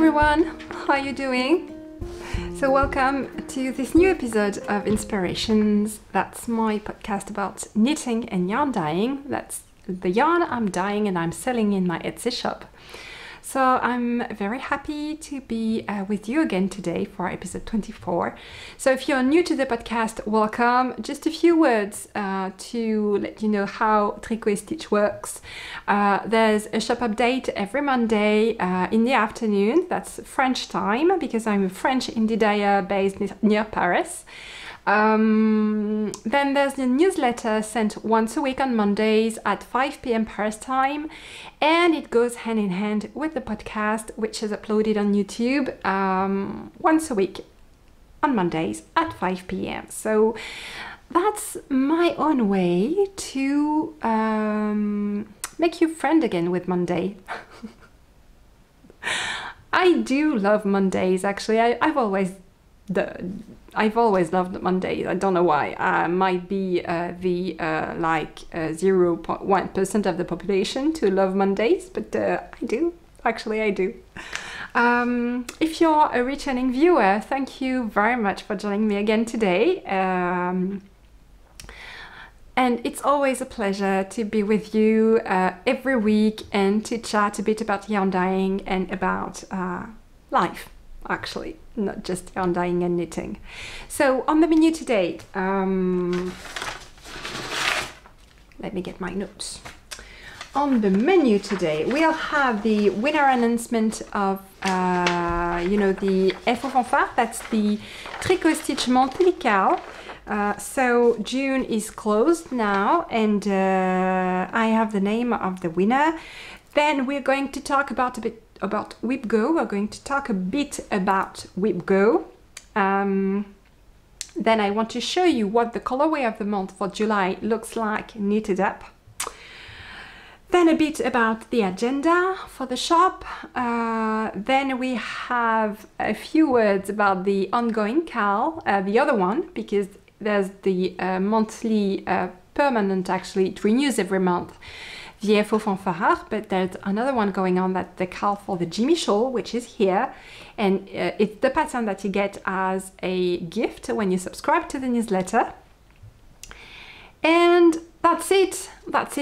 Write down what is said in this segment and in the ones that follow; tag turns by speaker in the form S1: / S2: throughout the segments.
S1: everyone, how are you doing? So welcome to this new episode of Inspirations. That's my podcast about knitting and yarn dyeing. That's the yarn I'm dyeing and I'm selling in my Etsy shop. So I'm very happy to be with you again today for episode 24. So if you're new to the podcast, welcome. Just a few words to let you know how Tricot Stitch works. There's a shop update every Monday in the afternoon. That's French time because I'm a French indie dyer based near Paris. Then there's the newsletter sent once a week on Mondays at 5 p.m. Paris time, and it goes hand in hand with the podcast, which is uploaded on YouTube once a week on Mondays at 5 p.m. So that's my own way to make you friend again with Monday. I do love Mondays, actually. I've always loved Mondays. I don't know why. I might be the 0.1% of the population to love Mondays, but I do. Actually, I do. If you're a returning viewer, thank you very much for joining me again today. And it's always a pleasure to be with you every week and to chat a bit about yarn dyeing and about life, actually, not just yarn dyeing and knitting. So on the menu today, let me get my notes. On the menu today, we'll have the winner announcement of, the S2 Fanfare. That's the Tricot Stitch monthly cal. So June is closed now, and I have the name of the winner. Then we're going to talk about Whip Go. We're going to talk a bit about Whip Go. Then I want to show you what the colorway of the month for July looks like knitted up. Then a bit about the agenda for the shop. Then we have a few words about the ongoing cal, the other one, because there's the monthly permanent, actually, it renews every month. The S2 Fanfare, but there's another one going on, that the cal for the Jimmy shawl, which is here, and it's the pattern that you get as a gift when you subscribe to the newsletter. And that's it,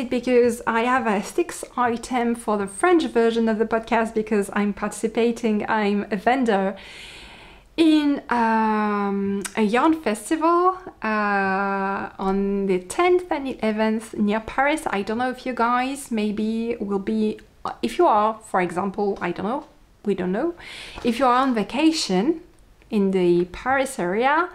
S1: because I have a 6th item for the French version of the podcast because I'm a vendor in a yarn festival on the 10th and 11th near Paris. I don't know if you guys maybe will be, if you are, for example, I don't know, we don't know, if you are on vacation in the Paris area.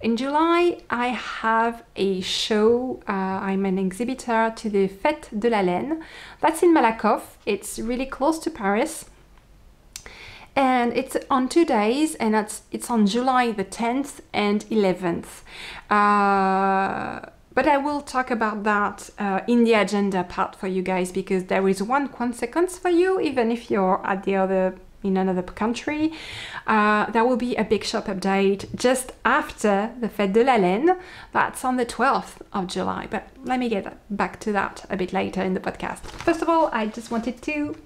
S1: In July, I have a show. I'm an exhibitor to the Fête de la Laine. That's in Malakoff. It's really close to Paris. And it's on 2 days, and it's on July the 10th and 11th. But I will talk about that in the agenda part for you guys, because there is one consequence for you, even if you're at in another country. There will be a big shop update just after the Fête de la Laine. That's on the 12th of July, but let me get back to that a bit later in the podcast. First of all, I just wanted to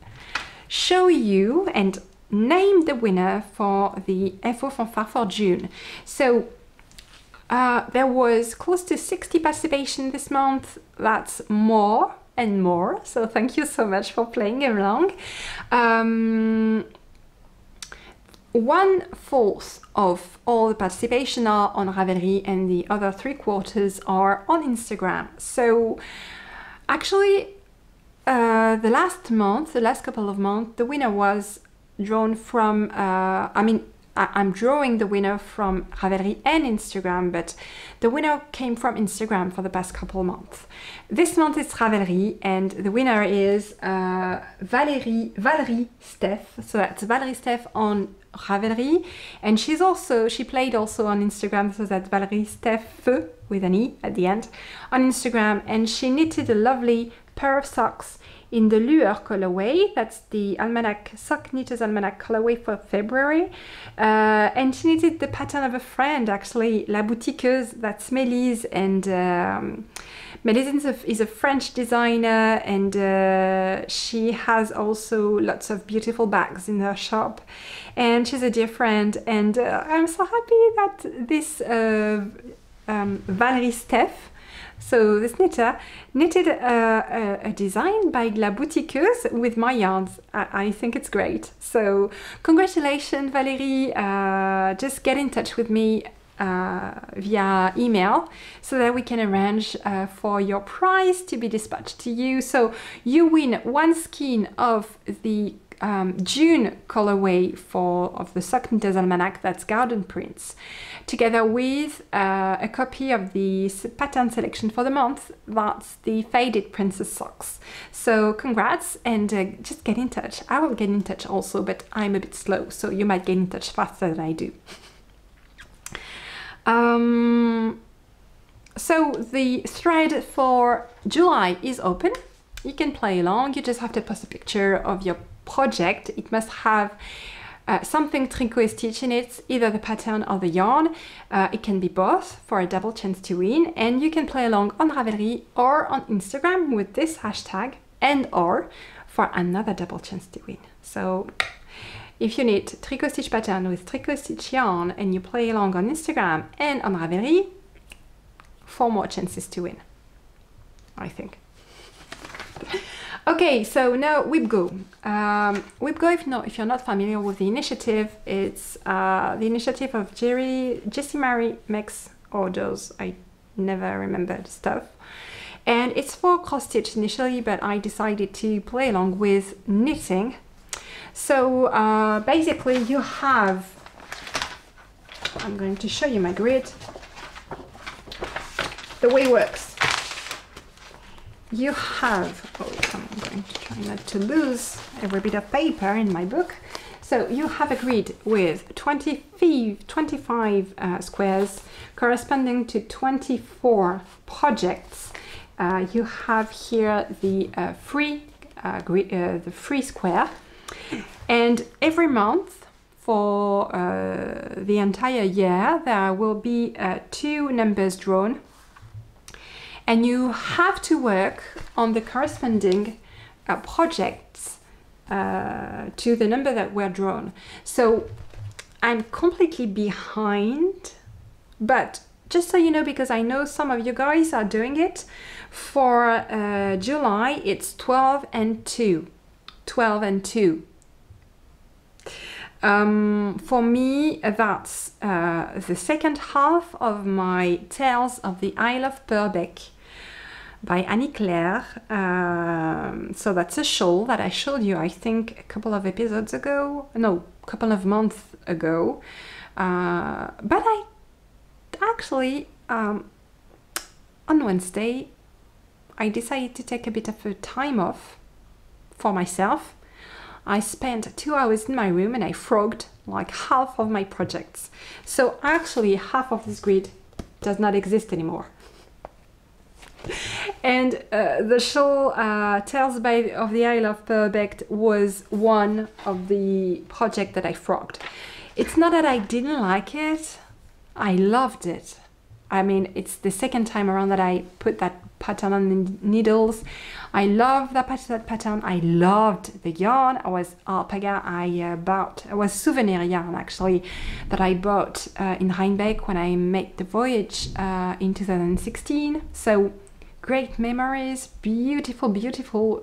S1: show you and name the winner for the S2 Fanfare for June. So there was close to 60 participation this month. That's more and more, so thank you so much for playing along. 1/4 of all the participation are on Ravelry, and the other 3/4 are on Instagram. So actually the last couple of months, the winner was drawn from, I'm drawing the winner from Ravelry and Instagram, but the winner came from Instagram for the past couple of months. This month it's Ravelry, and the winner is Valérie Steph. So that's Valérie Steph on Ravelry, and she played also on Instagram, so that's Valérie Steph with an E at the end, on Instagram, and she knitted a lovely pair of socks in the Lueur colorway. That's the Almanac Sock Knitters Almanac colorway for February. And she knitted the pattern of a friend, actually, La Boutiqueuse, that's Melise. And Melise is a French designer, and she has also lots of beautiful bags in her shop. And she's a dear friend. And I'm so happy that this Valérie Steph, so this knitter, knitted a design by La Boutiqueuse with my yarns. I think it's great. So congratulations, Valérie. Just get in touch with me via email so that we can arrange for your prize to be dispatched to you. So you win one skein of the June colorway of the Sock Knitters Almanac, that's Garden Prints, together with a copy of the pattern selection for the month, that's the Faded Princess Socks. So congrats, and just get in touch. I will get in touch also, but I'm a bit slow, so you might get in touch faster than I do. So the thread for July is open. You can play along. You just have to post a picture of your project. It must have something Tricot stitch in it, either the pattern or the yarn. It can be both for a double chance to win, and you can play along on Ravelry or on Instagram with this hashtag, and or for another double chance to win. So if you knit Tricot stitch pattern with Tricot stitch yarn and you play along on Instagram and on Ravelry, 4 more chances to win, I think. Okay, so now WeebGo. WeebGo, if you're not familiar with the initiative, it's the initiative of Jessie Marie makes orders. I never remember the stuff. And it's for cross stitch initially, but I decided to play along with knitting. So basically you have, I'm going to show you my grid. The way it works. You have, I'm going to try not to lose every bit of paper in my book. So you have a grid with 25 squares corresponding to 24 projects. You have here the free square, and every month for the entire year there will be 2 numbers drawn. And you have to work on the corresponding projects to the number that were drawn. So I'm completely behind, but just so you know, because I know some of you guys are doing it, for July it's 12 and 2. 12 and 2. For me, that's the second half of my Tales of the Isle of Purbeck by Annie Claire. So that's a shawl that I showed you, I think, a couple of episodes ago. No, a couple of months ago. But I actually, on Wednesday, I decided to take a bit of a time off for myself. I spent 2 hours in my room and I frogged like half of my projects. So actually half of this grid does not exist anymore. And the shawl Tales of the Isle of Purbeck was one of the projects that I frogged. It's not that I didn't like it, I loved it. I mean, it's the second time around that I put that pattern on the needles. I love that pattern. I loved the yarn. I was alpaca. I was souvenir yarn actually that I bought in Rhinebeck when I made the voyage in 2016. So great memories, beautiful, beautiful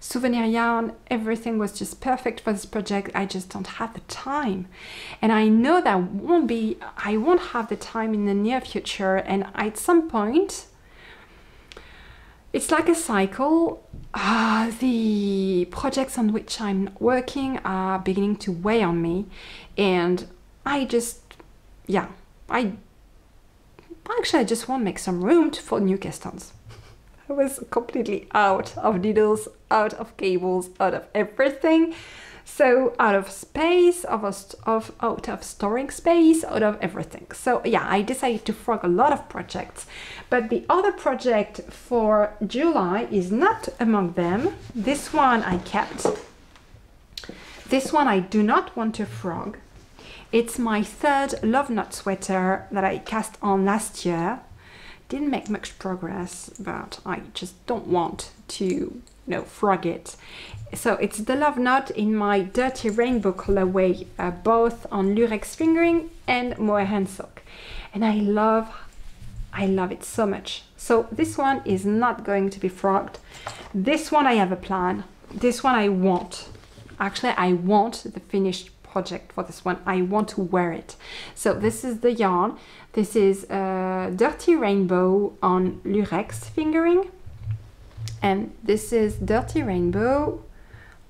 S1: souvenir yarn. Everything was just perfect for this project. I just don't have the time, and I know that I won't have the time in the near future. And at some point, it's like a cycle. The projects on which I'm working are beginning to weigh on me, and I just want to make some room for new castans. I was completely out of needles, out of cables, out of everything. So out of space, out of storing space, out of everything. So yeah, I decided to frog a lot of projects, but the other project for July is not among them. This one I kept. This one I do not want to frog. It's my third Love Knot sweater that I cast on last year. Didn't make much progress, but I just don't want to, frog it. So it's the Love Knot in my Dirty Rainbow colorway, both on lurex fingering and mohair and silk. And I love it so much. So this one is not going to be frogged. This one I have a plan. This one I want. Actually, I want the finished project for this one. I want to wear it. So this is the yarn. This is Dirty Rainbow on lurex fingering. And this is Dirty Rainbow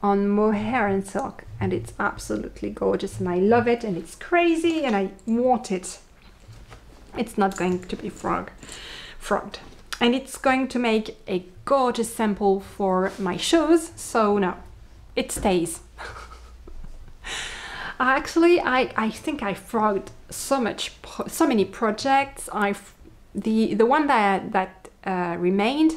S1: on mohair and silk. And it's absolutely gorgeous and I love it and it's crazy and I want it. It's not going to be frogged. And it's going to make a gorgeous sample for my shows. So no, it stays. Actually, I think I frogged so many projects. The one that remained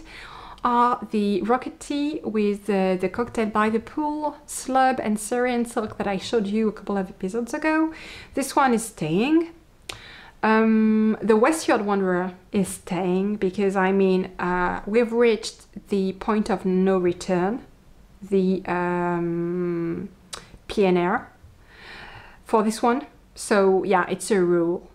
S1: are the Rocket Tea with the Cocktail by the Pool, Slub and Syrian Silk that I showed you a couple of episodes ago. This one is staying. The Westfield Wanderer is staying because we've reached the point of no return, the PNR for this one. So yeah, it's a rule.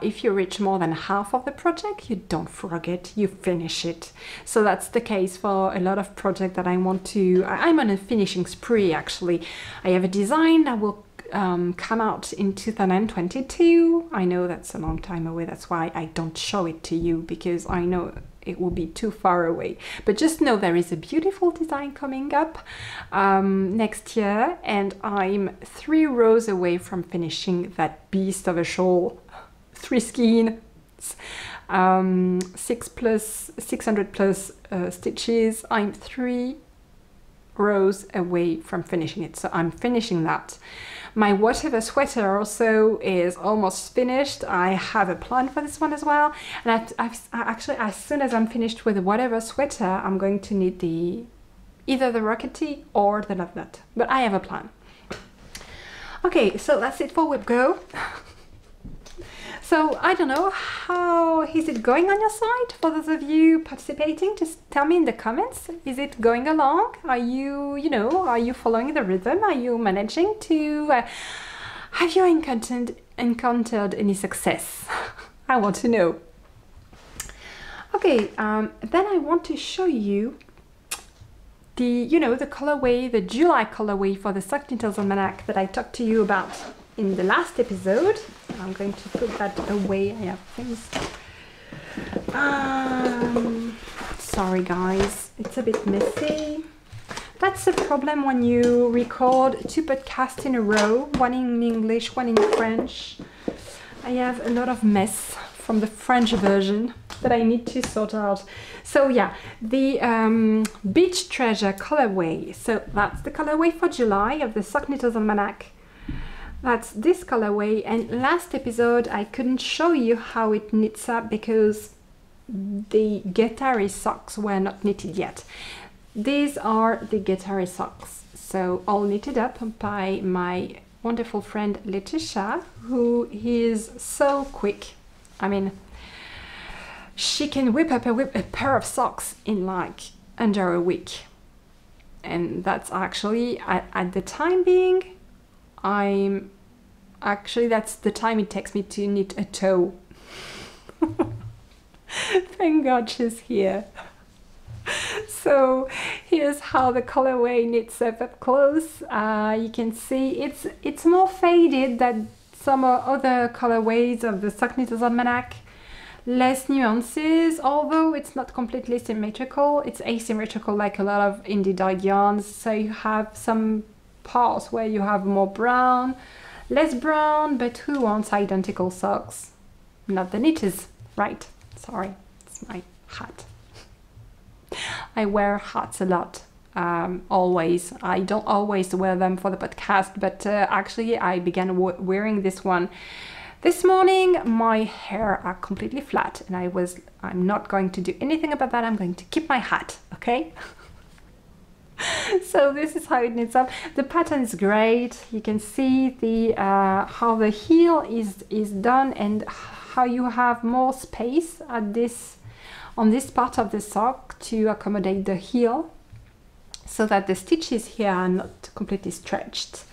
S1: If you reach more than half of the project, you don't frog it, you finish it. So that's the case for a lot of projects that I want to... I'm on a finishing spree actually. I have a design that will come out in 2022. I know that's a long time away, that's why I don't show it to you, because I know it will be too far away. But just know there is a beautiful design coming up next year, and I'm 3 rows away from finishing that beast of a shawl. 3 skeins, 600 plus stitches. I'm 3 rows away from finishing it, so I'm finishing that. My whatever sweater also is almost finished. I have a plan for this one as well, and actually, as soon as I'm finished with the whatever sweater, I'm going to need either the Rocket Tea or the Love Knot, but I have a plan. Okay, so that's it for Whip Go. So I don't know, how is it going on your side? For those of you participating, just tell me in the comments. Is it going along? Are you, are you following the rhythm? Are you managing to, have you encountered any success? I want to know. Okay, then I want to show you the colorway, the July colorway for the Sock Knitter's Almanac that I talked to you about in the last episode. I'm going to put that away. I have things. Sorry guys, it's a bit messy. That's the problem when you record 2 podcasts in a row, one in English, one in French. I have a lot of mess from the French version that I need to sort out. So yeah, the Beach Treasure colorway. So that's the colorway for July of the Sock Knitter's Almanac. That's this colorway, and last episode I couldn't show you how it knits up because the Guittary socks were not knitted yet. These are the Guittary socks, so all knitted up by my wonderful friend Letitia, who is so quick. I mean, she can whip up a pair of socks in like under a week, and that's actually at the time being, that's the time it takes me to knit a toe. Thank God she's here. So here's how the colorway knits up close. You can see it's more faded than some other colorways of the Sock Knitter's Almanac. Less nuances, although it's not completely symmetrical. It's asymmetrical like a lot of indie dyed yarns. So you have some parts where you have more brown, less brown, but who wants identical socks? Not the knitters, right? Sorry, it's my hat. I wear hats a lot. always. I don't always wear them for the podcast, but actually I began wearing this one this morning. My hair are completely flat and I'm not going to do anything about that. I'm going to keep my hat, okay? So this is how it knits up. The pattern is great. You can see the how the heel is done and how you have more space at on this part of the sock to accommodate the heel, so that the stitches here are not completely stretched.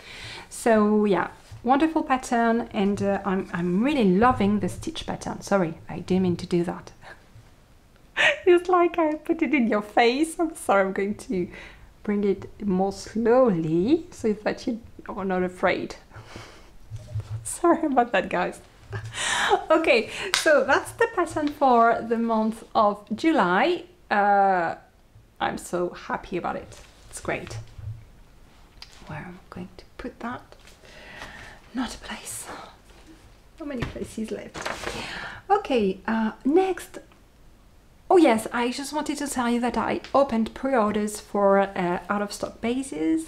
S1: So yeah, wonderful pattern, and I'm really loving the stitch pattern. Sorry, I didn't mean to do that. It's like I put it in your face. I'm sorry, I'm going to bring it more slowly so that you are not afraid. Sorry about that, guys. Okay, so that's the pattern for the month of July. I'm so happy about it. It's great. Where am I going to put that? Not a place. How many places left? Okay, next. Oh yes, I just wanted to tell you that I opened pre-orders for out of stock bases,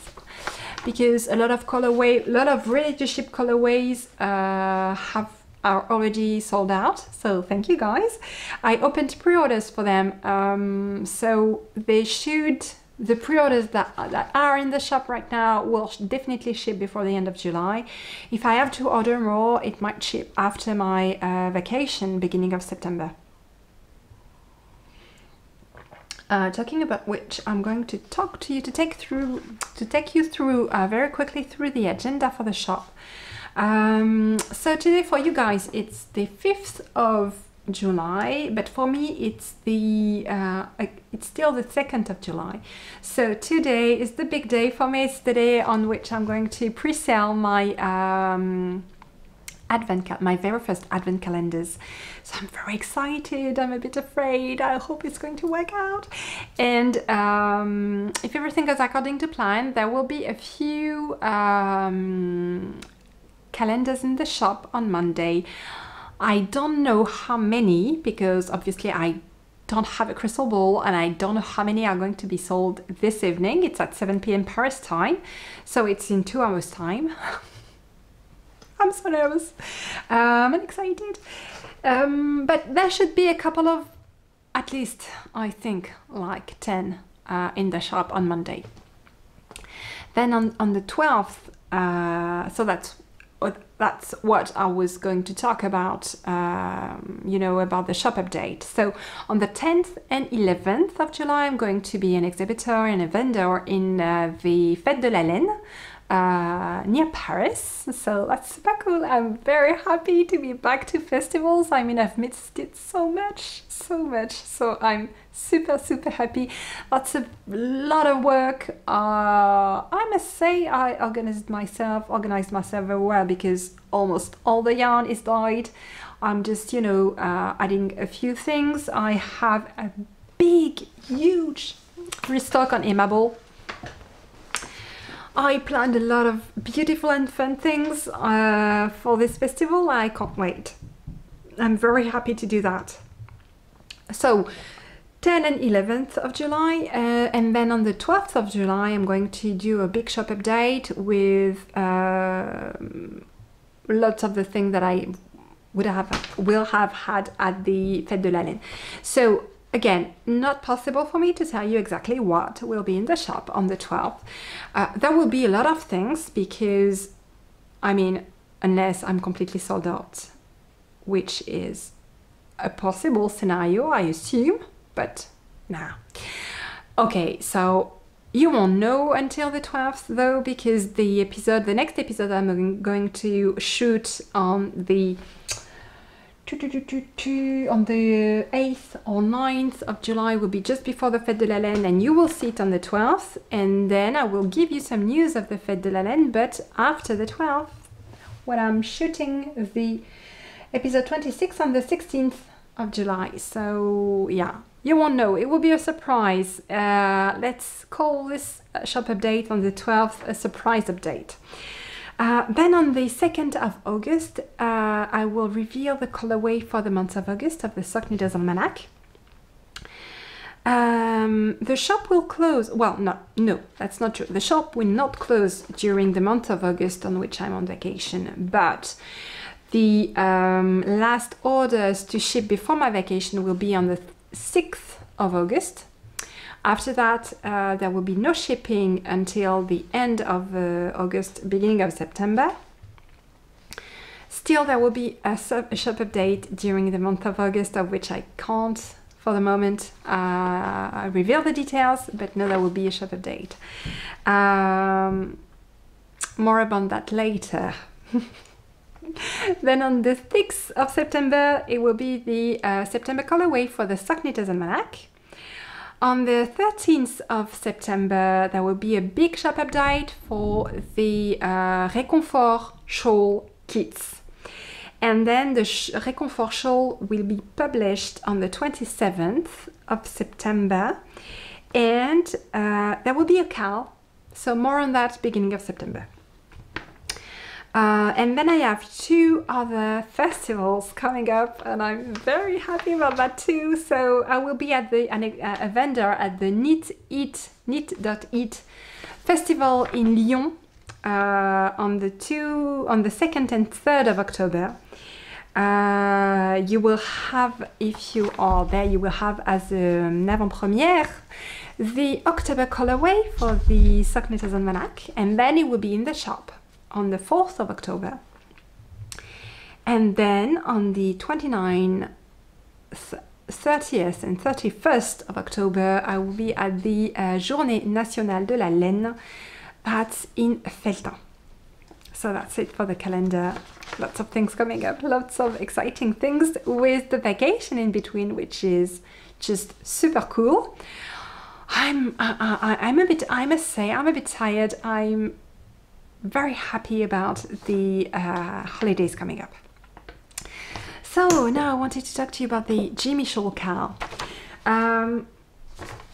S1: because a lot of ready to ship colorways are already sold out. So thank you guys. I opened pre-orders for them. So the pre-orders that are in the shop right now will definitely ship before the end of July. If I have to order more, it might ship after my vacation, beginning of September. Talking about which, I'm going to talk to you to take you through very quickly through the agenda for the shop. So today for you guys it's the 5th of July, but for me it's still the 2nd of July. So today is the big day for me. It's the day on which I'm going to pre-sell my my very first advent calendars. So I'm very excited. I'm a bit afraid. I hope it's going to work out. And if everything goes according to plan, there will be a few calendars in the shop on Monday. I don't know how many, because obviously I don't have a crystal ball and I don't know how many are going to be sold this evening. It's at 7 p.m. Paris time, so it's in 2 hours time. I'm so nervous. I'm excited. But there should be a couple of, at least, I think, like 10 in the shop on Monday. Then on the 12th, so that's what I was going to talk about, about the shop update. So on the 10th and 11th of July, I'm going to be an exhibitor and a vendor in the Fête de la Laine, near Paris. So that's super cool. I'm very happy to be back to festivals. I mean, I've missed it so much. So I'm super happy. That's a lot of work. I must say I organized myself very well, because almost all the yarn is dyed. I'm just, adding a few things. I have a huge restock on Aimable. I planned a lot of beautiful and fun things for this festival. I can't wait. I'm very happy to do that. So 10th and 11th of July, and then on the 12th of July I'm going to do a big shop update with lots of the things that I will have had at the Fête de la Laine. So again, not possible for me to tell you exactly what will be in the shop on the 12th. There will be a lot of things, because, I mean, unless I'm completely sold out, which is a possible scenario, I assume, but nah. Okay, so you won't know until the 12th though, because the next episode I'm going to shoot on the 8th or 9th of July will be just before the Fête de la Laine, and you will see it on the 12th, and then I will give you some news of the Fête de la Laine, but after the 12th, when I'm shooting the episode 26 on the 16th of July. So yeah, you won't know. It will be a surprise. Let's call this shop update on the 12th a surprise update. Then on the 2nd of August, I will reveal the colorway for the month of August of the Sock Knitter's Almanac. The shop will close. Well, no, that's not true. The shop will not close during the month of August on which I'm on vacation, but the last orders to ship before my vacation will be on the 6th of August. After that, there will be no shipping until the end of August, beginning of September. Still, there will be a shop update during the month of August, of which I can't, for the moment, reveal the details, but no, there will be a shop update. More about that later. Then on the 6th of September, it will be the September colorway for the Sock Knitters Almanac. On the 13th of September, there will be a big shop update for the Réconfort shawl kits. And then the Réconfort shawl will be published on the 27th of September. And there will be a cal, so more on that beginning of September. And then I have 2 other festivals coming up, and I'm very happy about that too. So I will be at a vendor at the Knit.Eat festival in Lyon on the 2nd and 3rd of October. You will have, if you are there, you will have as an avant-première the October colorway for the Sock Knitters Almanac, and then it will be in the shop on the 4th of October. And then on the 29th, 30th and 31st of October, I will be at the Journée Nationale de la Laine. That's in Felletin. So that's it for the calendar. Lots of things coming up, lots of exciting things with the vacation in between, which is just super cool. I must say, I'm a bit tired. I'm very happy about the holidays coming up. So now I wanted to talk to you about the Jimmy Shawl cal.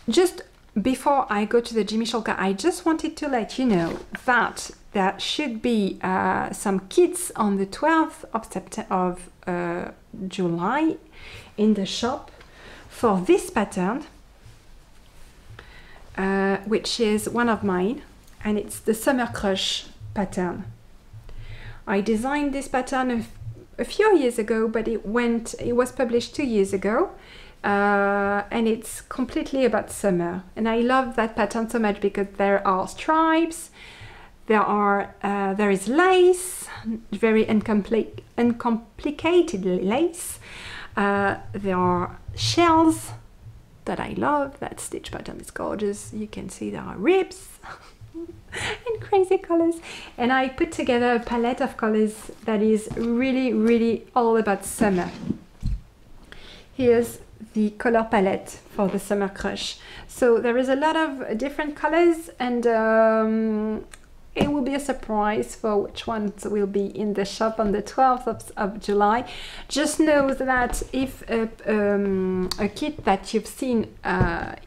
S1: Just before I go to the Jimmy Shawl cal, I just wanted to let you know that there should be some kits on the 12th of July in the shop for this pattern, which is one of mine, and it's the Summer Crush pattern. I designed this pattern a few years ago, but it was published 2 years ago, and it's completely about summer. And I love that pattern so much because there are stripes, there is lace, very uncomplicated lace. There are shells that I love. That stitch pattern is gorgeous. You can see there are ribs in crazy colors, and I put together a palette of colors that is really all about summer. Here's the color palette for the Summer Crush. So there is a lot of different colors, and it will be a surprise for which ones will be in the shop on the 12th of July. Just know that if a kit that you've seen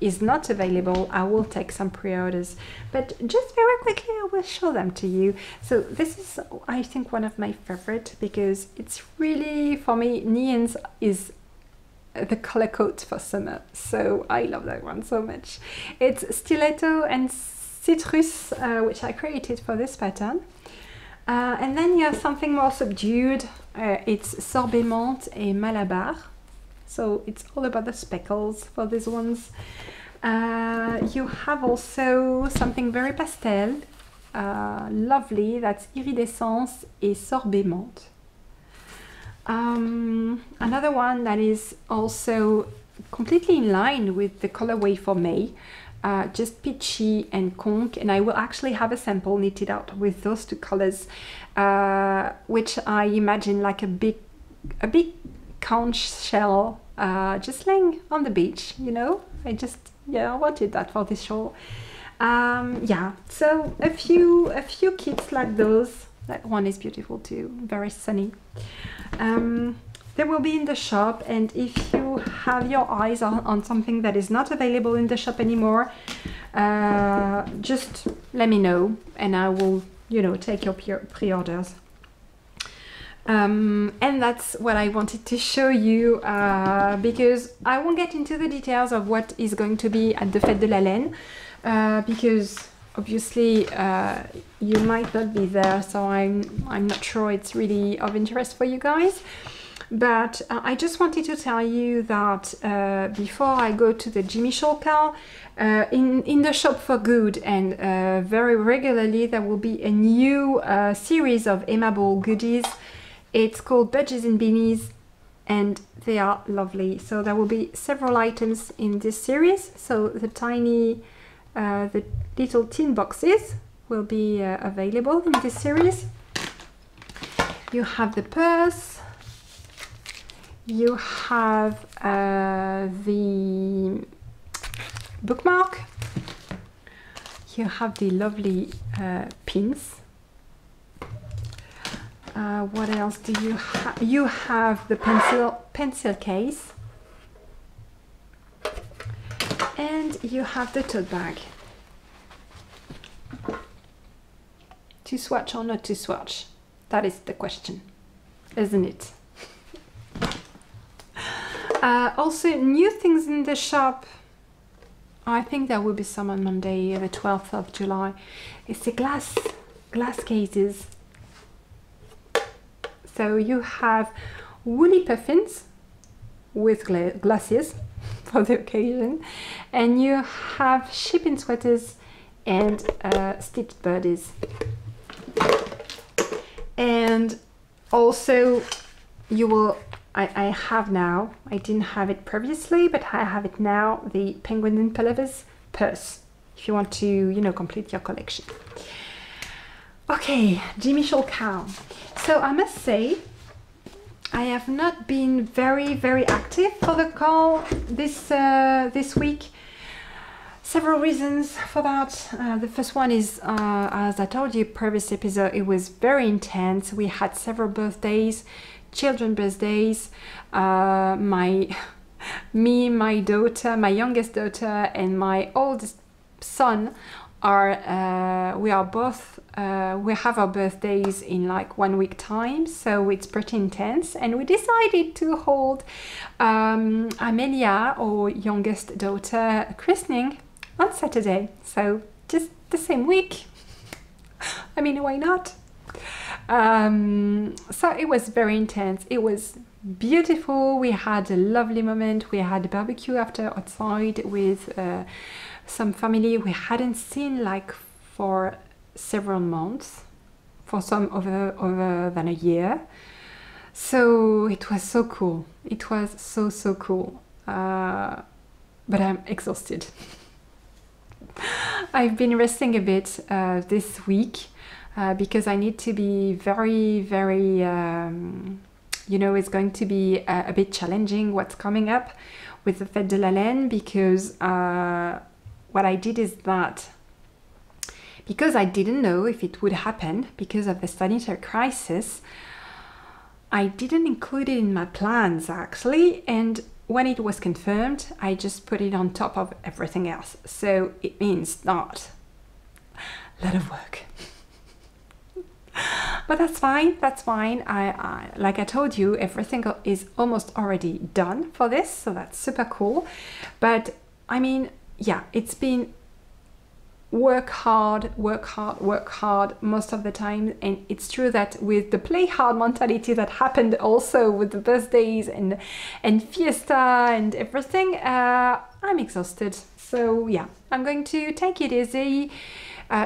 S1: is not available, I will take some pre-orders. But just very quickly, I will show them to you. So this is, I think, one of my favorite, because it's really, for me, Neons is the color code for summer. So I love that one so much. It's Stiletto and Citrus, which I created for this pattern. And then you have something more subdued. It's Sorbet Menthe et Malabar. So it's all about the speckles for these ones. You have also something very pastel, lovely, that's Iridescence et Sorbet Menthe. Another one that is also completely in line with the colorway for May, just Peachy and Conch, and I will actually have a sample knitted out with those 2 colors, which I imagine like a big conch shell just laying on the beach, you know. I wanted that for this shawl. Yeah, so a few kits like those. That one is beautiful too, very sunny. They will be in the shop, and if you have your eyes on something that is not available in the shop anymore, just let me know and I will, take your pre-orders. And that's what I wanted to show you because I won't get into the details of what is going to be at the Fête de la Laine because obviously you might not be there, so I'm not sure it's really of interest for you guys. But I just wanted to tell you that before I go to the Jimmy Sholka, in the shop for good and very regularly there will be a new series of aimable goodies. It's called Budgies and Beanies and they are lovely. So there will be several items in this series. So the tiny, the little tin boxes will be available in this series. You have the purse. You have the bookmark. You have the lovely pins. What else do you have? You have the pencil case. And you have the tote bag. To swatch or not to swatch? That is the question, isn't it? Also, new things in the shop. I think there will be some on Monday, the 12th of July. It's the glass cases. So you have woolly puffins with glasses for the occasion, and you have shipping sweaters and stitched birdies. And also you will, I have now, I didn't have it previously, but I have it now, the Penguin and Pullovers purse, if you want to, you know, complete your collection. Okay, Jimmy Sholka. So I must say, I have not been very active for the call this week. Several reasons for that. The first one is, as I told you previous episode, it was very intense. We had several birthdays, children birthdays. My daughter, my youngest daughter, and my oldest son are we have our birthdays in like 1 week time, so it's pretty intense, and we decided to hold Amelia, our youngest daughter, christening on Saturday, so just the same week. I mean, why not? So it was very intense. It was beautiful. We had a lovely moment. We had a barbecue after outside with some family we hadn't seen like for several months, for some over than a year. So it was so cool. It was so cool. But I'm exhausted. I've been resting a bit this week because I need to be very you know, it's going to be a bit challenging what's coming up with the Fête de la Laine, because what I did is that, because I didn't know if it would happen because of the sanitary crisis, I didn't include it in my plans actually, and when it was confirmed, I just put it on top of everything else. So it means that a lot of work. But that's fine, that's fine. I like I told you, everything is almost already done for this, so that's super cool. But I mean, yeah, it's been work hard most of the time, and it's true that with the play hard mentality that happened also with the birthdays and fiesta and everything, I'm exhausted. So yeah, I'm going to take it easy,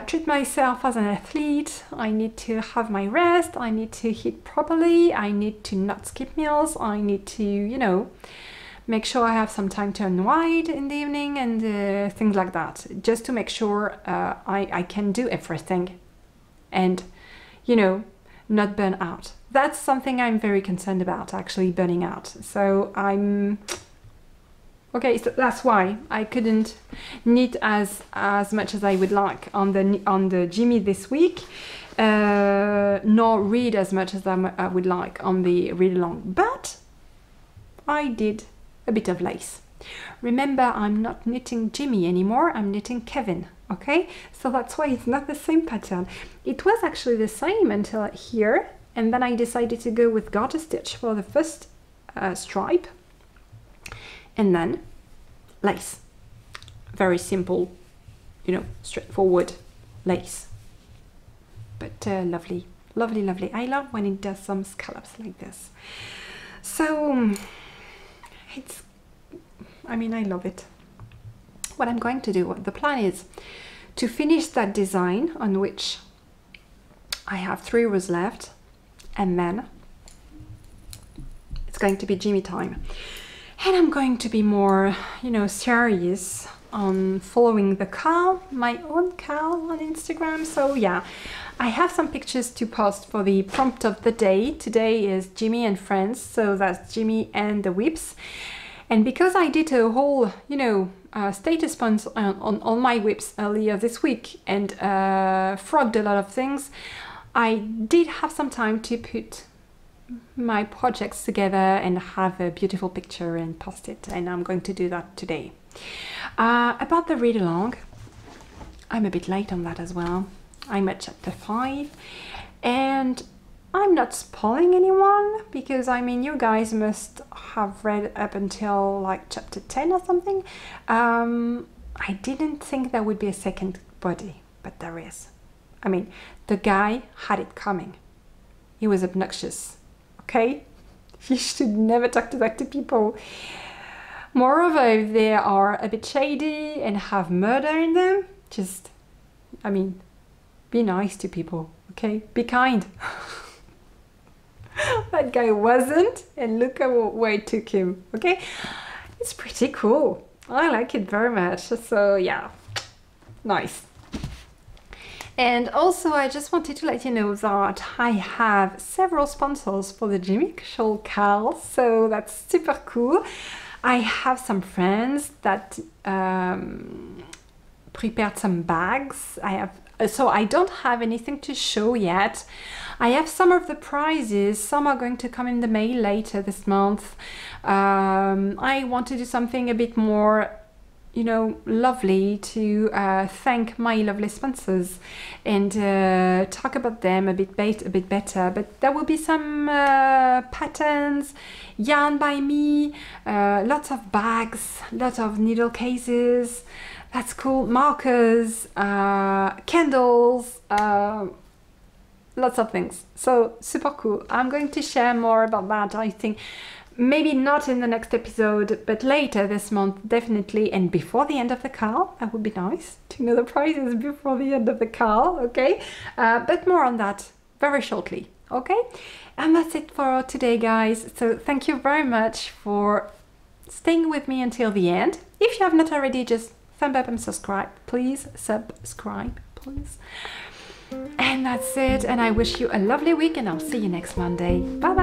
S1: treat myself as an athlete. I need to have my rest, I need to eat properly, I need to not skip meals, I need to, you know, make sure I have some time to unwind in the evening and things like that, just to make sure I can do everything and, you know, not burn out. That's something I'm very concerned about, actually, burning out. So I'm okay, so that's why I couldn't knit as much as I would like on the Jimmy this week, nor read as much as I would like on the read along, but I did a bit of lace. Remember, I'm not knitting Jimmy anymore, I'm knitting Kevin, okay? So that's why it's not the same pattern. It was actually the same until here, and then I decided to go with garter stitch for the first stripe, and then lace. Very simple, you know, straightforward lace, but lovely, lovely, lovely. I love when it does some scallops like this. So it's, I mean, I love it. What I'm going to do, the plan is to finish that design, on which I have 3 rows left, and then it's going to be Jimmy time. And I'm going to be more, you know, serious on following the Carl, my own Carl on Instagram. So yeah, I have some pictures to post for the prompt of the day. Today is Jimmy and friends, so that's Jimmy and the whips. And because I did a whole, you know, status post on my whips earlier this week and frogged a lot of things, I did have some time to put my projects together and have a beautiful picture and post it, and I'm going to do that today. About the read along, I'm a bit late on that as well. I'm at chapter 5, and I'm not spoiling anyone, because I mean, you guys must have read up until like chapter 10 or something. I didn't think there would be a second body, but there is. I mean, the guy had it coming. He was obnoxious, okay? You should never talk to that to people. Moreover, if they are a bit shady and have murder in them, just, I mean, be nice to people, okay? Be kind. That guy wasn't, and look at where it took him, okay? It's pretty cool. I like it very much. So yeah, nice. And also, I just wanted to let you know that I have several sponsors for the Jimmy Shawl Carl, so that's super cool. I have some friends that prepared some bags. So I don't have anything to show yet. I have some of the prizes. Some are going to come in the mail later this month. I want to do something a bit more, you know, lovely to thank my lovely sponsors and talk about them a bit better. But there will be some patterns, yarn by me, lots of bags, lots of needle cases. That's cool. Markers, candles, lots of things. So super cool. I'm going to share more about that, I think. Maybe not in the next episode, but later this month, definitely, and before the end of the Carl. That would be nice to know the prizes before the end of the Carl, okay? But more on that very shortly, okay? And that's it for today, guys. So thank you very much for staying with me until the end. If you have not already, just thumb up and subscribe, please. Subscribe, please. And that's it. And I wish you a lovely week, and I'll see you next Monday. Bye bye.